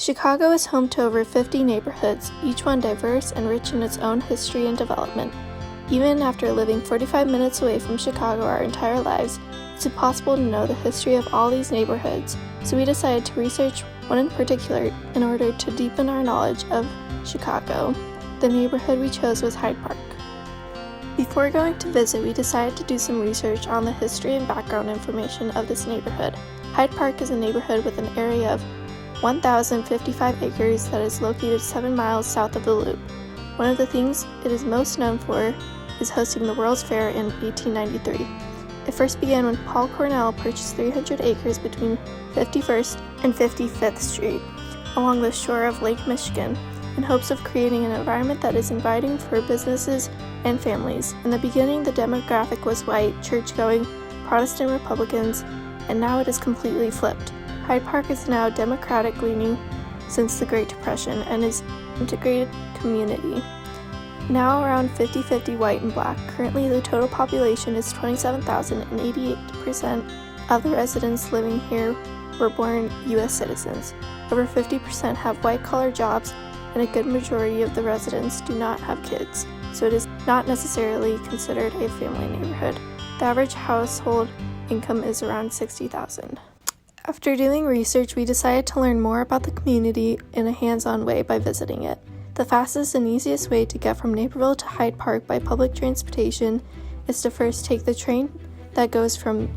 Chicago is home to over 50 neighborhoods, each one diverse and rich in its own history and development. Even after living 45 minutes away from Chicago our entire lives, it's impossible to know the history of all these neighborhoods, so we decided to research one in particular in order to deepen our knowledge of Chicago. The neighborhood we chose was Hyde Park. Before going to visit, we decided to do some research on the history and background information of this neighborhood. Hyde Park is a neighborhood with an area of 1,055 acres that is located 7 miles south of the Loop. One of the things it is most known for is hosting the World's Fair in 1893. It first began when Paul Cornell purchased 300 acres between 51st and 55th Street along the shore of Lake Michigan in hopes of creating an environment that is inviting for businesses and families. In the beginning, the demographic was white, church-going, Protestant Republicans, and now it is completely flipped. Hyde Park is now Democratic-leaning since the Great Depression and is an integrated community, now around 50-50 white and black. Currently, the total population is 27,000 and 88% of the residents living here were born U.S. citizens. Over 50% have white-collar jobs, and a good majority of the residents do not have kids, so it is not necessarily considered a family neighborhood. The average household income is around $60,000. After doing research, we decided to learn more about the community in a hands-on way by visiting it. The fastest and easiest way to get from Naperville to Hyde Park by public transportation is to first take the train that goes from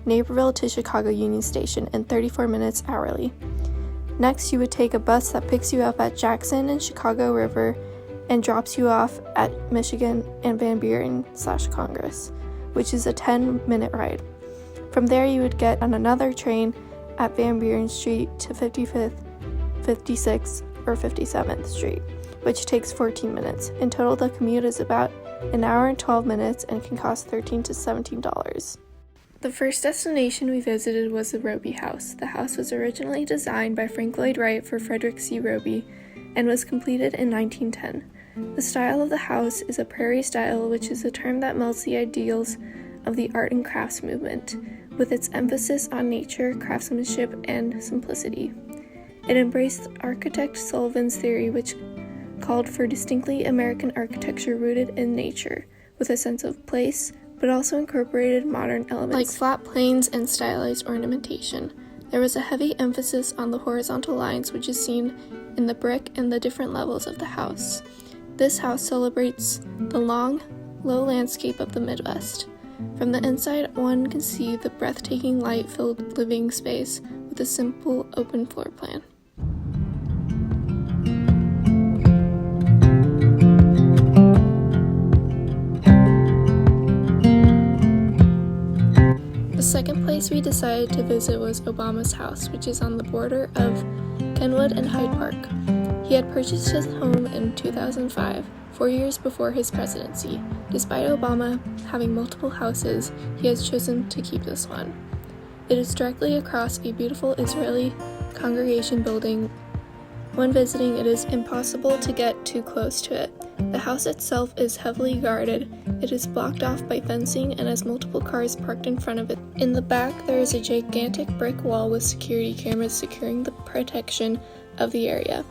Naperville to Chicago Union Station in 34 minutes hourly. Next, you would take a bus that picks you up at Jackson and Chicago River and drops you off at Michigan and Van Buren/Congress, which is a 10-minute ride. From there, you would get on another train at Van Buren Street to 55th, 56th, or 57th Street, which takes 14 minutes. In total, the commute is about an hour and 12 minutes and can cost $13 to $17. The first destination we visited was the Roby House. The house was originally designed by Frank Lloyd Wright for Frederick C. Roby and was completed in 1910. The style of the house is a prairie style, which is a term that melds the ideals of the art and crafts movement, with its emphasis on nature, craftsmanship, and simplicity. It embraced architect Sullivan's theory, which called for distinctly American architecture rooted in nature, with a sense of place, but also incorporated modern elements like flat planes and stylized ornamentation. There was a heavy emphasis on the horizontal lines, which is seen in the brick and the different levels of the house. This house celebrates the long, low landscape of the Midwest. From the inside, one can see the breathtaking light-filled living space with a simple open floor plan. The second place we decided to visit was Obama's house, which is on the border of Kenwood and Hyde Park. He had purchased his home in 2005, 4 years before his presidency. Despite Obama having multiple houses, he has chosen to keep this one. It is directly across a beautiful Israeli congregation building. When visiting, it is impossible to get too close to it. The house itself is heavily guarded. It is blocked off by fencing and has multiple cars parked in front of it. In the back, there is a gigantic brick wall with security cameras securing the protection of the area.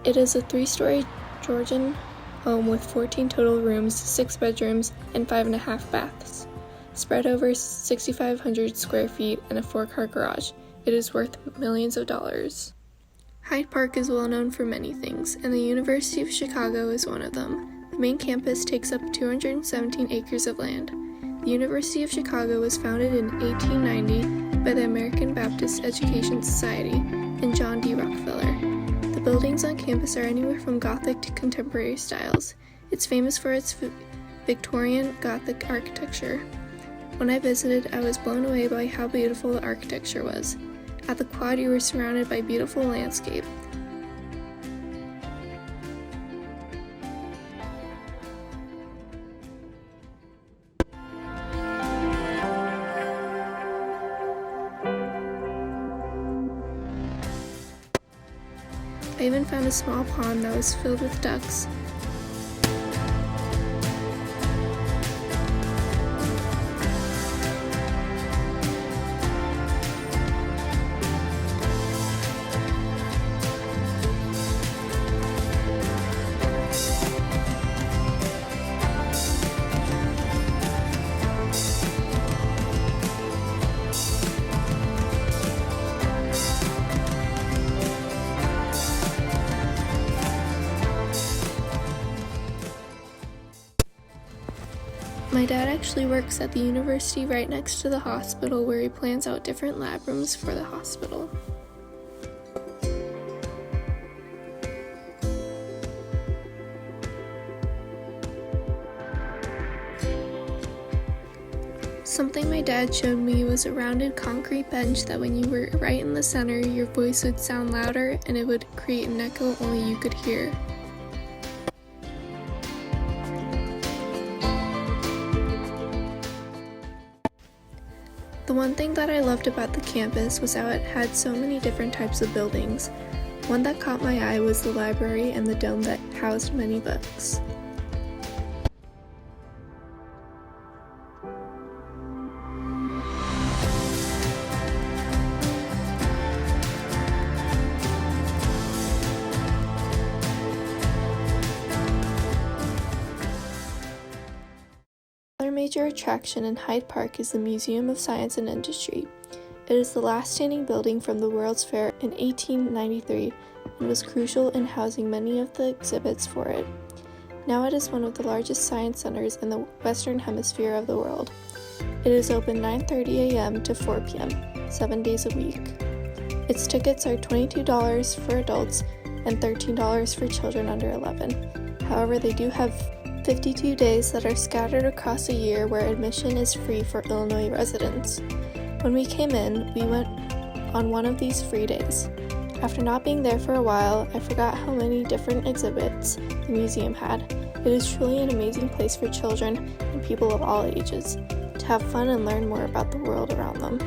It is a 3-story Georgian home with 14 total rooms, 6 bedrooms, and 5.5 baths, spread over 6,500 square feet and a 4-car garage. It is worth millions of dollars. Hyde Park is well known for many things, and the University of Chicago is one of them. The main campus takes up 217 acres of land. The University of Chicago was founded in 1890 by the American Baptist Education Society and John D. Rockefeller. The buildings on campus are anywhere from Gothic to contemporary styles. It's famous for its Victorian Gothic architecture. When I visited, I was blown away by how beautiful the architecture was. At the quad, you were surrounded by beautiful landscape. I even found a small pond that was filled with ducks. My dad actually works at the university right next to the hospital where he plans out different lab rooms for the hospital. Something my dad showed me was a rounded concrete bench that when you were right in the center, your voice would sound louder and it would create an echo only you could hear. The one thing that I loved about the campus was how it had so many different types of buildings. One that caught my eye was the library and the dome that housed many books. Another major attraction in Hyde Park is the Museum of Science and Industry. It is the last standing building from the World's Fair in 1893 and was crucial in housing many of the exhibits for it. Now it is one of the largest science centers in the Western Hemisphere of the world. It is open 9:30 a.m. to 4 p.m., 7 days a week. Its tickets are $22 for adults and $13 for children under 11. However, they do have 52 days that are scattered across a year where admission is free for Illinois residents. When we came in, we went on one of these free days. After not being there for a while, I forgot how many different exhibits the museum had. It is truly an amazing place for children and people of all ages to have fun and learn more about the world around them.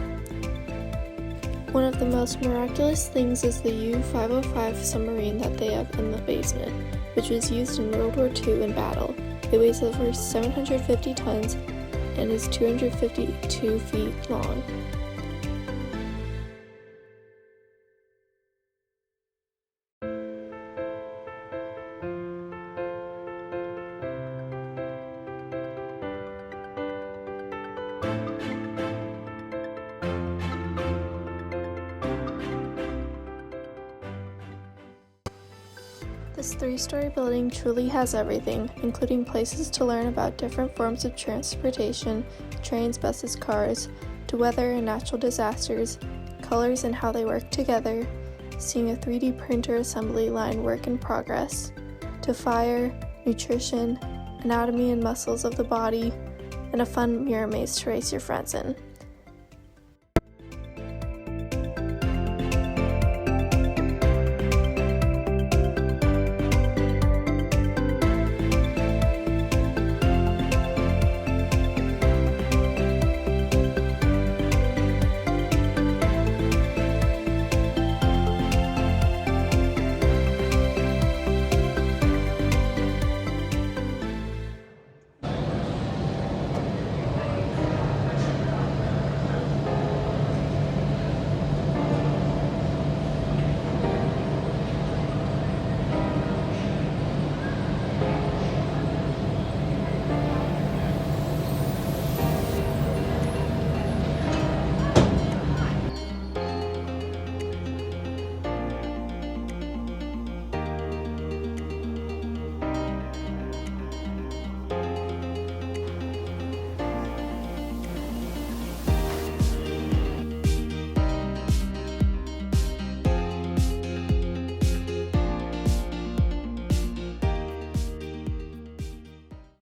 One of the most miraculous things is the U-505 submarine that they have in the basement, which was used in World War II in battle. It weighs over 750 tons and is 252 feet long. This 3-story building truly has everything, including places to learn about different forms of transportation, trains, buses, cars, to weather and natural disasters, colors and how they work together, seeing a 3D printer assembly line work in progress, to fire, nutrition, anatomy and muscles of the body, and a fun mirror maze to race your friends in.